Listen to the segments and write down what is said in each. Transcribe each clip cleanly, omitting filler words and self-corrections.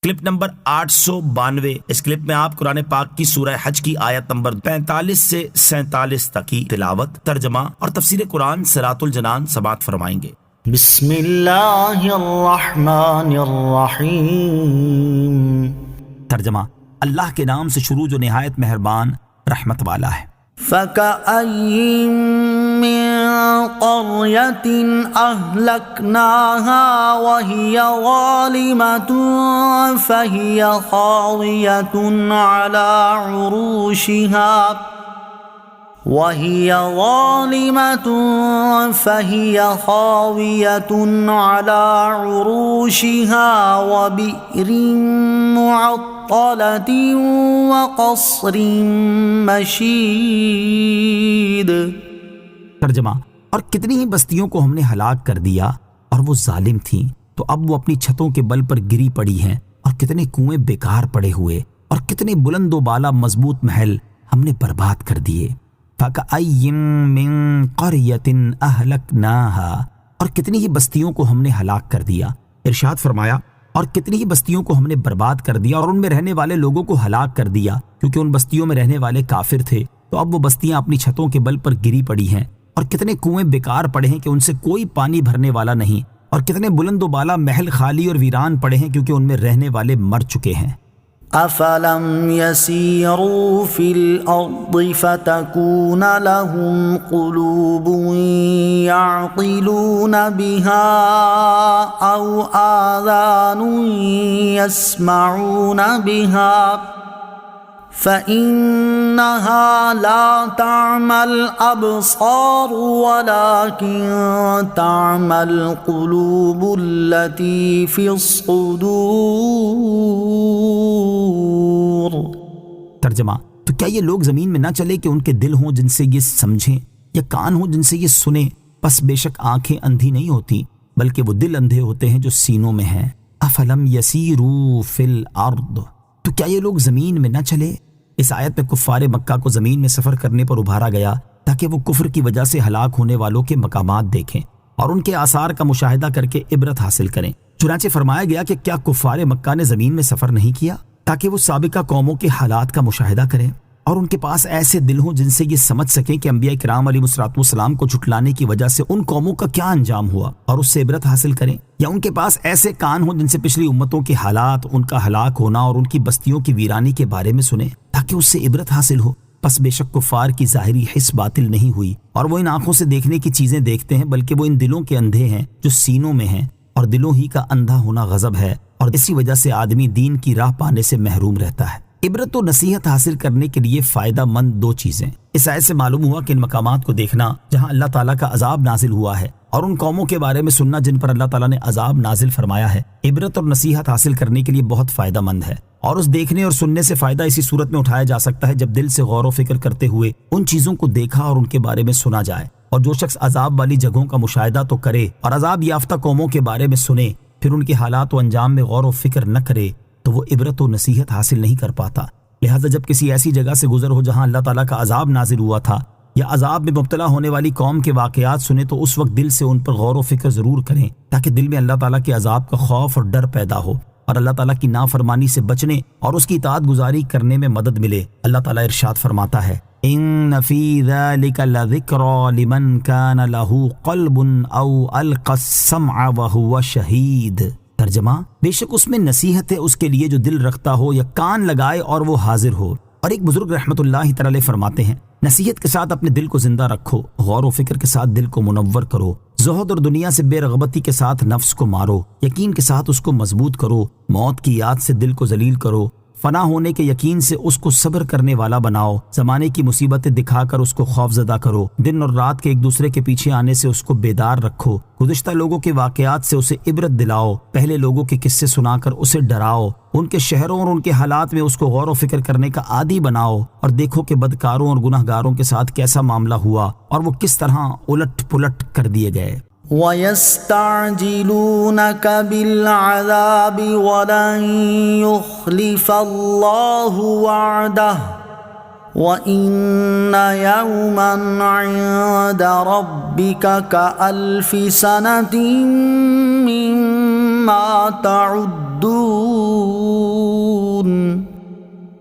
Clip number 892۔ اس clip میں آپ قرآن پاک کی سورہ حج کی آیت نمبر 45 سے 47 تک کی تلاوت، ترجمہ اور تفسیر قرآن صراط الجنان سماعت فرمائیں گے۔ بسم اللہ الرحمن الرحیم۔ ترجمہ، اللہ کے نام سے شروع جو نہایت مہربان رحمت والا ہے۔ فَكَأَيِّن مِّن قَرْيَةٍ أَهْلَكْنَاهَا وَهِيَ ظَالِمَةٌ فَهِيَ خَاوِيَةٌ عَلَى عُرُوشِهَا وَبِئْرٍ مُّعَطَّلَةٍ وَقَصْرٍ مَّشِيدٍ۔ ترجمہ، اور کتنی ہی بستیوں کو ہم نے ہلاک کر دیا اور وہ ظالم تھیں، تو اب وہ اپنی چھتوں کے بل پر گری پڑی ہیں، اور کتنے کنویں بیکار پڑے ہوئے اور کتنے بلند و بالا مضبوط محل ہم نے برباد کر دیے۔ فَكَأَيِّن مِّن قَرْيَةٍ أَهْلَكْنَاهَا، اور کتنی ہی بستیوں کو ہم نے ہلاک کر دیا۔ ارشاد فرمایا، اور کتنی ہی بستیوں کو ہم نے برباد کر دیا اور ان میں رہنے والے لوگوں کو ہلاک کر دیا، کیونکہ ان بستیوں میں رہنے والے کافر تھے، تو اب وہ بستیاں اپنی چھتوں کے بل پر گری پڑی ہیں، اور کتنے کنویں بیکار پڑے ہیں کہ ان سے کوئی پانی بھرنے والا نہیں، اور کتنے بلند و بالا محل خالی اور ویران پڑے ہیں کیونکہ ان میں رہنے والے مر چکے ہیں۔ أَفَلَمْ يَسِيرُوا فِي الْأَرْضِ فَتَكُونَ لَهُمْ قُلُوبٌ يَعْقِلُونَ بِهَا أَوْ آذَانٌ يَسْمَعُونَ بِهَا فَإِنَّهَا لَا تَعْمَى الْأَبْصَارُ وَلَكِنْ تَعْمَى الْقُلُوبُ الَّتِي فِي الصُّدُورِ۔ ترجمہ، تو کیا یہ لوگ زمین میں نہ چلے کہ ان کے دل ہوں جن سے یہ سمجھیں، یا کان ہوں جن سے یہ سنیں؟ پس بے شک آنکھیں اندھی نہیں ہوتی، بلکہ وہ دل اندھے ہوتے ہیں جو سینوں میں ہیں۔ افلم یسیروا فی الارض، تو کیا یہ لوگ زمین میں نہ چلے؟ اس آیت میں کفار مکہ کو زمین میں سفر کرنے پر ابھارا گیا تاکہ وہ کفر کی وجہ سے ہلاک ہونے والوں کے مقامات دیکھیں اور ان کے آثار کا مشاہدہ کر کے عبرت حاصل کریں۔ چنانچہ فرمایا گیا کہ کیا کفار مکہ نے زمین میں سفر نہیں کیا تاکہ وہ سابقہ قوموں کے حالات کا مشاہدہ کریں، اور ان کے پاس ایسے دل ہوں جن سے یہ سمجھ سکیں کہ انبیاء کرام علیہ السلام کو جھٹلانے کی وجہ سے ان قوموں کا کیا انجام ہوا اور اس سے عبرت حاصل کریں، یا ان کے پاس ایسے کان ہوں جن سے پچھلی امتوں کے حالات، ان کا ہلاک ہونا اور ان کی بستیوں کی ویرانی کے بارے میں سنیں تاکہ اس سے عبرت حاصل ہو۔ پس بے شک کفار کی ظاہری حس باطل نہیں ہوئی، اور وہ ان آنکھوں سے دیکھنے کی چیزیں دیکھتے ہیں، بلکہ وہ ان دلوں کے اندھے ہیں جو سینوں میں ہیں، اور دلوں ہی کا اندھا ہونا غضب ہے، اور اسی وجہ سے آدمی دین کی راہ پانے سے محروم رہتا ہے۔ عبرت و نصیحت حاصل کرنے کے لیے فائدہ مند دو چیزیں۔ اس آیت سے معلوم ہوا کہ ان مقامات کو دیکھنا جہاں اللہ تعالیٰ کا عذاب نازل ہوا ہے، اور ان قوموں کے بارے میں سننا جن پر اللہ تعالیٰ نے عذاب نازل فرمایا ہے، عبرت اور نصیحت حاصل کرنے کے لیے بہت فائدہ مند ہے۔ اور اس دیکھنے اور سننے سے فائدہ اسی صورت میں اٹھایا جا سکتا ہے جب دل سے غور و فکر کرتے ہوئے ان چیزوں کو دیکھا اور ان کے بارے میں سنا جائے۔ اور جو شخص عذاب والی جگہوں کا مشاہدہ تو کرے اور عذاب یافتہ قوموں کے بارے میں سنے، پھر ان کے حالات و انجام میں غور و فکر نہ کرے، تو وہ عبرت و نصیحت حاصل نہیں کر پاتا۔ لہٰذا جب کسی ایسی جگہ سے گزر ہو جہاں اللہ تعالیٰ کا عذاب نازل ہوا تھا، یا عذاب میں مبتلا ہونے والی قوم کے واقعات سنیں، تو اس وقت دل سے ان پر غور و فکر ضرور کریں تاکہ دل میں اللہ تعالیٰ کے عذاب کا خوف اور ڈر پیدا ہو، اور اللہ تعالیٰ کی نافرمانی سے بچنے اور اس کی اطاعت گزاری کرنے میں مدد ملے۔ اللہ تعالیٰ ارشاد فرماتا ہے، ان فی ذلک لذکری لمن کان لہ قلب او القی السمع وہو شہید۔ ترجمہ، بے شک اس میں نصیحت ہے اس کے لیے جو دل رکھتا ہو یا کان لگائے اور وہ حاضر ہو۔ اور ایک بزرگ رحمت اللہ تعالی فرماتے ہیں، نصیحت کے ساتھ اپنے دل کو زندہ رکھو، غور و فکر کے ساتھ دل کو منور کرو، زہد اور دنیا سے بے رغبتی کے ساتھ نفس کو مارو، یقین کے ساتھ اس کو مضبوط کرو، موت کی یاد سے دل کو ذلیل کرو، فنا ہونے کے یقین سے اس کو صبر کرنے والا بناؤ، زمانے کی مصیبتیں دکھا کر اس کو خوف زدہ کرو، دن اور رات کے ایک دوسرے کے پیچھے آنے سے اس کو بیدار رکھو، گزشتہ لوگوں کے واقعات سے اسے عبرت دلاؤ، پہلے لوگوں کے قصے سنا کر اسے ڈراؤ، ان کے شہروں اور ان کے حالات میں اس کو غور و فکر کرنے کا عادی بناؤ، اور دیکھو کہ بدکاروں اور گناہ گاروں کے ساتھ کیسا معاملہ ہوا اور وہ کس طرح الٹ پلٹ کر دیے گئے۔ وَيَسْتَعْجِلُونَكَ بِالْعَذَابِ وَلَن يُخْلِفَ اللَّهُ وَعْدَهُ وَإِنَّ يَوْمًا عِندَ رَبِّكَ كَأَلْفِ سَنَةٍ مِّمَّا تَعُدُّونَ۔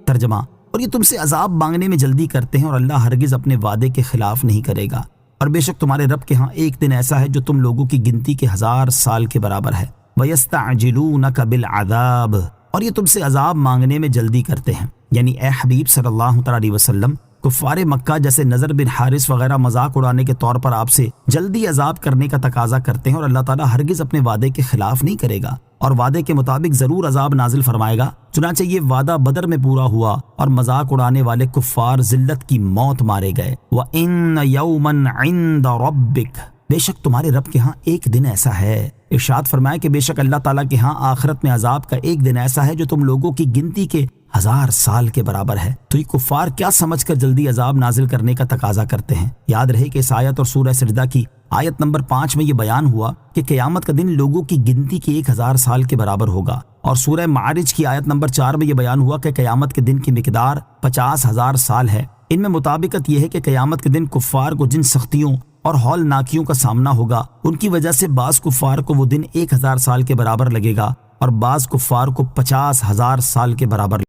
ترجمہ، اور یہ تم سے عذاب مانگنے میں جلدی کرتے ہیں اور اللہ ہرگز اپنے وعدے کے خلاف نہیں کرے گا، اور بے شک تمہارے رب کے ہاں ایک دن ایسا ہے جو تم لوگوں کی گنتی کے 1000 سال کے برابر ہے۔ وَيَسْتَعْجِلُونَكَ بِالْعَذَابِ، اور یہ تم سے عذاب مانگنے میں جلدی کرتے ہیں، یعنی اے حبیب صلی اللہ تعالی علیہ وسلم، کفار مکہ جیسے نضر بن حارث وغیرہ مذاق اڑانے کے طور پر آپ سے جلدی عذاب کرنے کا تقاضا کرتے ہیں، اور اللہ تعالیٰ ہرگز اپنے وعدے کے خلاف نہیں کرے گا اور وعدے کے مطابق ضرور عذاب نازل فرمائے گا۔ چنانچہ یہ وعدہ بدر میں پورا ہوا اور مذاق اڑانے والے کفار ذلت کی موت مارے گئے۔ وَإِنَّ يَوْمًا عِندَ رَبِّكَ، بے شک تمہارے رب کے ہاں ایک دن ایسا ہے۔ ارشاد فرمایا کہ بے شک اللہ تعالیٰ کے ہاں آخرت میں عذاب کا ایک دن ایسا ہے جو تم لوگوں کی گنتی کے 1000 سال کے برابر ہے۔ تو یہ کفار کیا سمجھ کر جلدی عذاب نازل کرنے کا تقاضا کرتے ہیں؟ یاد رہے کہ اس آیت اور سورہ سجدہ کی آیت نمبر 5 میں یہ بیان ہوا کہ قیامت کا دن لوگوں کی گنتی کے 1000 سال کے برابر ہوگا، اور سورہ معارج کی آیت نمبر 4 میں یہ بیان ہوا کہ قیامت کے دن کی مقدار 50,000 سال ہے۔ ان میں مطابقت یہ ہے کہ قیامت کے دن کفار کو جن سختیوں اور ہولناکیوں کا سامنا ہوگا ان کی وجہ سے بعض کفار کو وہ دن 1000 سال کے برابر لگے گا اور بعض کفار کو 50,000 سال کے برابر